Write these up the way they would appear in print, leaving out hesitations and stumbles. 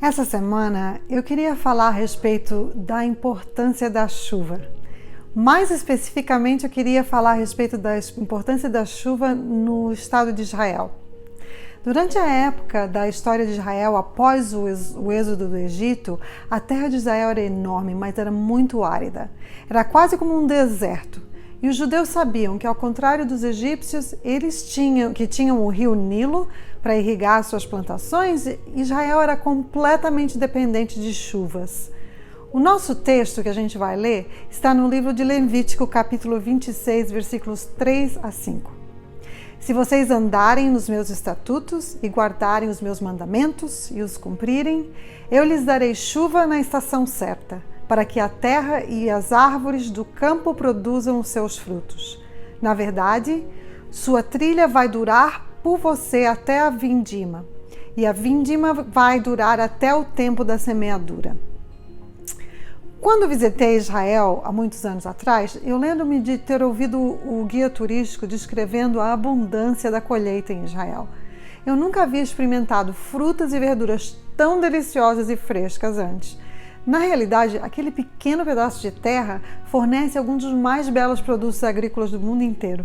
Essa semana eu queria falar a respeito da importância da chuva. Mais especificamente, eu queria falar a respeito da importância da chuva no Estado de Israel. Durante a época da história de Israel, após o êxodo do Egito, a terra de Israel era enorme, mas era muito árida. Era quase como um deserto. E os judeus sabiam que, ao contrário dos egípcios, eles tinham o rio Nilo para irrigar suas plantações, Israel era completamente dependente de chuvas. O nosso texto que a gente vai ler está no livro de Levítico, capítulo 26, versículos 3 a 5. Se vocês andarem nos meus estatutos e guardarem os meus mandamentos e os cumprirem, eu lhes darei chuva na estação certa, para que a terra e as árvores do campo produzam os seus frutos. Na verdade, sua trilha vai durar por você até a vindima, e a vindima vai durar até o tempo da semeadura. Quando visitei Israel há muitos anos atrás, eu lembro-me de ter ouvido o guia turístico descrevendo a abundância da colheita em Israel. Eu nunca havia experimentado frutas e verduras tão deliciosas e frescas antes. Na realidade, aquele pequeno pedaço de terra fornece alguns dos mais belos produtos agrícolas do mundo inteiro.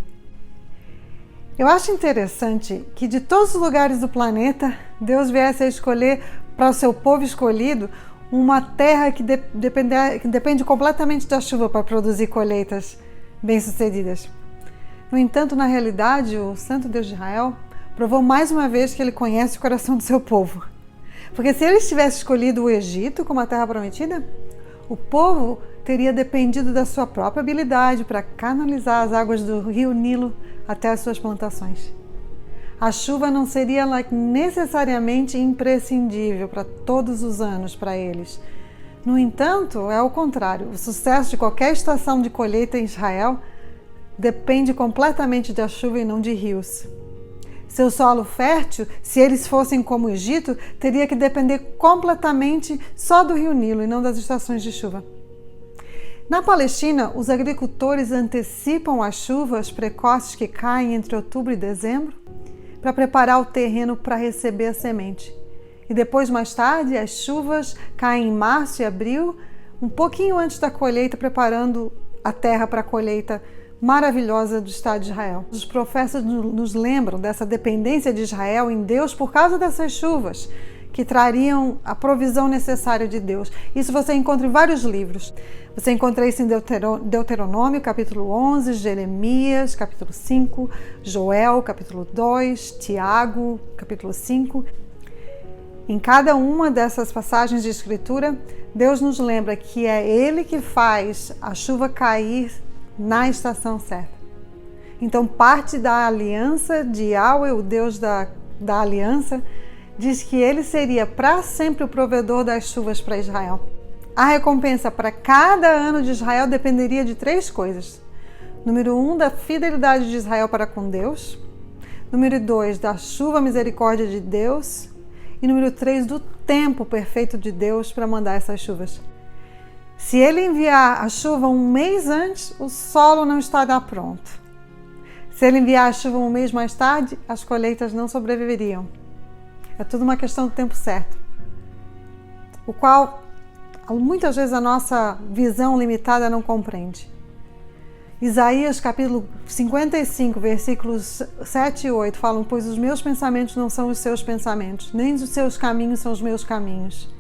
Eu acho interessante que de todos os lugares do planeta, Deus viesse a escolher para o seu povo escolhido uma terra que depende completamente da chuva para produzir colheitas bem-sucedidas. No entanto, na realidade, o Santo Deus de Israel provou mais uma vez que ele conhece o coração do seu povo. Porque se ele tivesse escolhido o Egito como a terra prometida, o povo teria dependido da sua própria habilidade para canalizar as águas do rio Nilo até as suas plantações. A chuva não seria necessariamente imprescindível para todos os anos para eles. No entanto, é o contrário. O sucesso de qualquer estação de colheita em Israel depende completamente da chuva e não de rios. Seu solo fértil, se eles fossem como o Egito, teria que depender completamente só do rio Nilo e não das estações de chuva. Na Palestina, os agricultores antecipam as chuvas precoces que caem entre outubro e dezembro para preparar o terreno para receber a semente. E depois, mais tarde, as chuvas caem em março e abril, um pouquinho antes da colheita, preparando a terra para a colheita maravilhosa do Estado de Israel. Os profetas nos lembram dessa dependência de Israel em Deus por causa dessas chuvas, que trariam a provisão necessária de Deus. Isso você encontra em vários livros. Você encontra isso em Deuteronômio, capítulo 11, Jeremias, capítulo 5, Joel, capítulo 2, Tiago, capítulo 5. Em cada uma dessas passagens de escritura, Deus nos lembra que é Ele que faz a chuva cair na estação certa. Então, parte da aliança de Yahweh, o Deus da aliança, diz que ele seria para sempre o provedor das chuvas para Israel. A recompensa para cada ano de Israel dependeria de 3 coisas. Número 1, da fidelidade de Israel para com Deus. Número 2, da chuva misericórdia de Deus. E número 3, do tempo perfeito de Deus para mandar essas chuvas. Se ele enviar a chuva um mês antes, o solo não estará pronto. Se ele enviar a chuva um mês mais tarde, as colheitas não sobreviveriam. É tudo uma questão do tempo certo, o qual muitas vezes a nossa visão limitada não compreende. Isaías capítulo 55, versículos 7 e 8 falam: pois os meus pensamentos não são os seus pensamentos, nem os seus caminhos são os meus caminhos.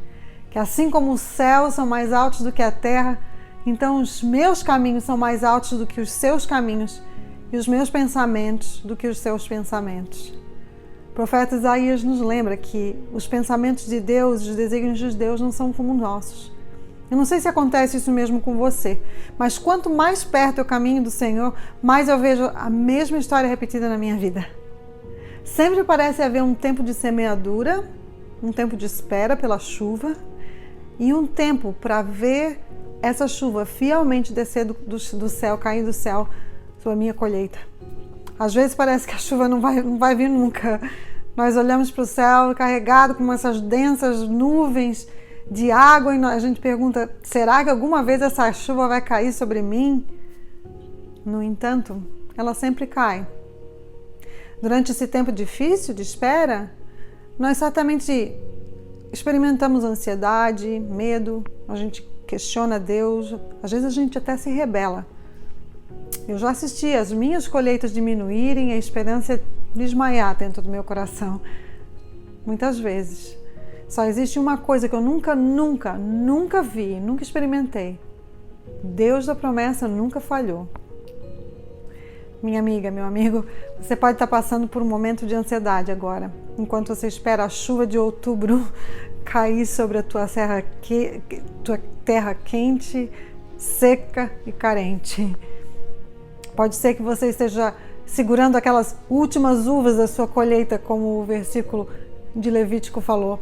Que assim como os céus são mais altos do que a terra, então os meus caminhos são mais altos do que os seus caminhos, e os meus pensamentos do que os seus pensamentos. O profeta Isaías nos lembra que os pensamentos de Deus, os desígnios de Deus não são como os nossos. Eu não sei se acontece isso mesmo com você, mas quanto mais perto eu caminho do Senhor, mais eu vejo a mesma história repetida na minha vida. Sempre parece haver um tempo de semeadura, um tempo de espera pela chuva e um tempo para ver essa chuva fielmente descer do céu, cair do céu sobre a minha colheita. Às vezes parece que a chuva não vai vir nunca. Nós olhamos para o céu carregado com essas densas nuvens de água e a gente pergunta: será que alguma vez essa chuva vai cair sobre mim? No entanto, ela sempre cai. Durante esse tempo difícil de espera, nós certamente experimentamos ansiedade, medo, a gente questiona Deus, às vezes a gente até se rebela. Eu já assisti as minhas colheitas diminuírem e a esperança desmaiar dentro do meu coração. Muitas vezes. Só existe uma coisa que eu nunca vi, nunca experimentei. Deus da promessa nunca falhou. Minha amiga, meu amigo, você pode estar passando por um momento de ansiedade agora, enquanto você espera a chuva de outubro cair sobre a tua terra quente, seca e carente. Pode ser que você esteja segurando aquelas últimas uvas da sua colheita, como o versículo de Levítico falou.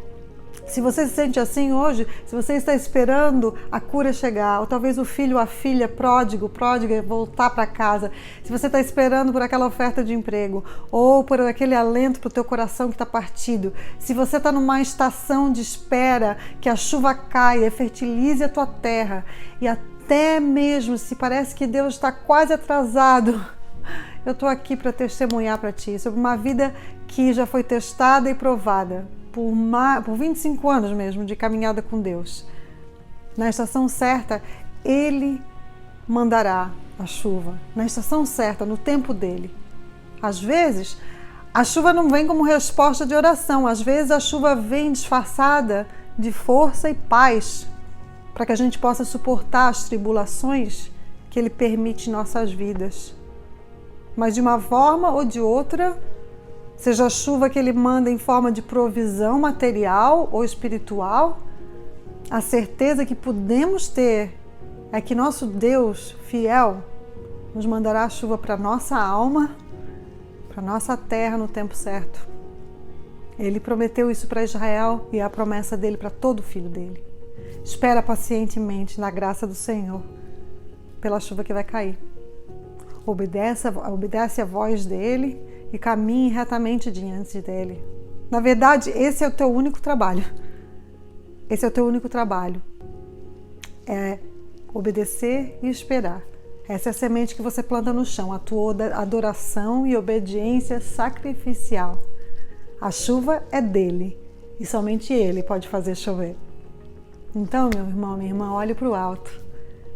Se você se sente assim hoje, se você está esperando a cura chegar, ou talvez o filho ou a filha pródiga voltar para casa, se você está esperando por aquela oferta de emprego, ou por aquele alento para o teu coração que está partido, se você está numa estação de espera que a chuva caia, fertilize a tua terra, e até mesmo se parece que Deus está quase atrasado, eu estou aqui para testemunhar para ti sobre uma vida que já foi testada e provada por 25 anos mesmo de caminhada com Deus. Na estação certa, Ele mandará a chuva. Na estação certa, no tempo dele. Às vezes, a chuva não vem como resposta de oração. Às vezes, a chuva vem disfarçada de força e paz para que a gente possa suportar as tribulações que Ele permite em nossas vidas. Mas de uma forma ou de outra, seja a chuva que Ele manda em forma de provisão material ou espiritual, a certeza que podemos ter é que nosso Deus fiel nos mandará a chuva para nossa alma, para nossa terra no tempo certo. Ele prometeu isso para Israel e é a promessa dele para todo filho dele. Espera pacientemente na graça do Senhor pela chuva que vai cair. Obedece a voz dele e caminhe retamente diante dele. Na verdade, esse é o teu único trabalho. Esse é o teu único trabalho. É obedecer e esperar. Essa é a semente que você planta no chão, a tua adoração e obediência sacrificial. A chuva é dele e somente ele pode fazer chover. Então, meu irmão, minha irmã, olhe para o alto.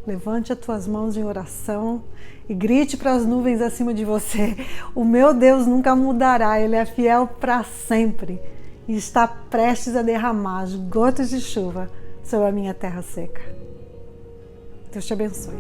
Levante as tuas mãos em oração e grite para as nuvens acima de você. O meu Deus nunca mudará, Ele é fiel para sempre e está prestes a derramar as gotas de chuva sobre a minha terra seca. Deus te abençoe.